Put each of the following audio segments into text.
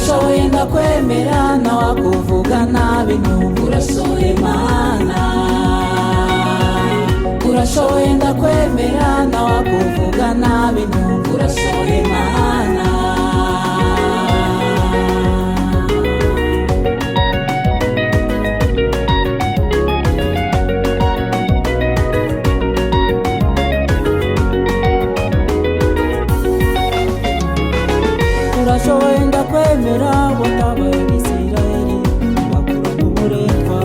urashoboye ndakwemera ntawakuvuga nabi numva urasohoye Mana. Urashoboye ndakwemera ntawakuvuga nabi numva urasohoye Mana. Urashoboye ndakwemera watabaye Abisirayeli bakura mu buretwa,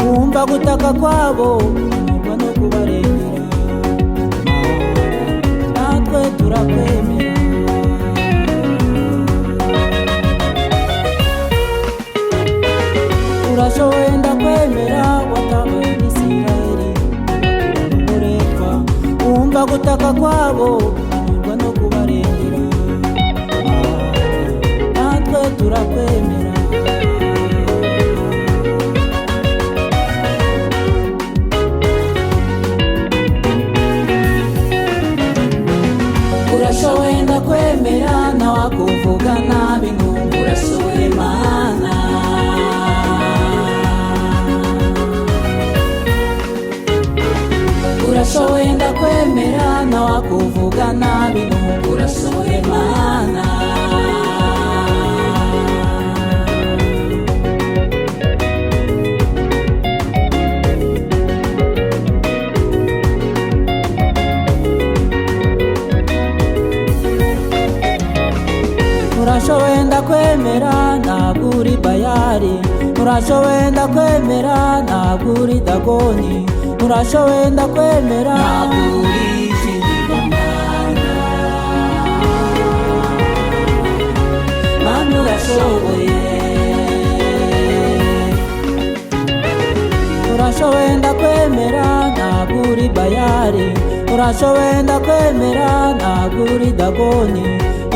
wumva gutaka kwabo unyurwa no kubarengera. Natwe turakwemera. Urashoboye ndakwemera watabaye Abisirayeli bakura mu buretwa, wumva gutaka kwabo unyurwa no kubarengera. Turakwemera. Urashoboye ndakwemera ntawakuvuga nabi numva urasohoye Mana. Urashoboye ndakwemera ntawakuvuga nabi numva urasohoye Mana. Urashoboye ndakwemera ntabwo uri Bayali. Urashoboye ndakwemera ntabwo uri Dagoni. Urashoboye ndakwemera ntabwo uri ikigirwamana. Mana urashoboye. Urashoboye ndakwemera ntabwo uri Bayali. Urashoboye ndakwemera ntabwo uri Dagoni.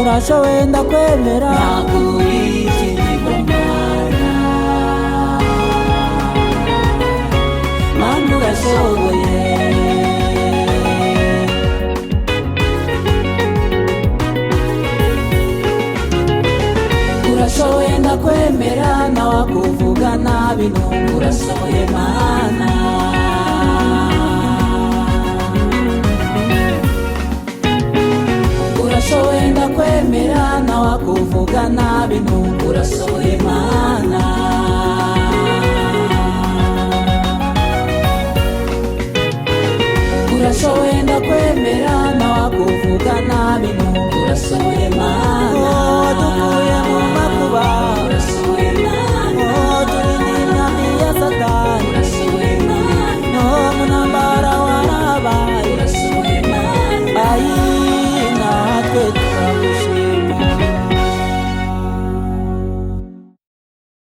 Urashoboye ndakwemera ntabwo uri ikigirwamana. Mana urashoboye. Urashoboye ndakwemera ntawakuvuga nabi numva urasohoye Mana. Urashoboye ndakwemera ntawakuvuga nabi numva urasohoye Mana. Urashoboye ndakwemera ntawakuvuga nabi numva urasohoye Mana.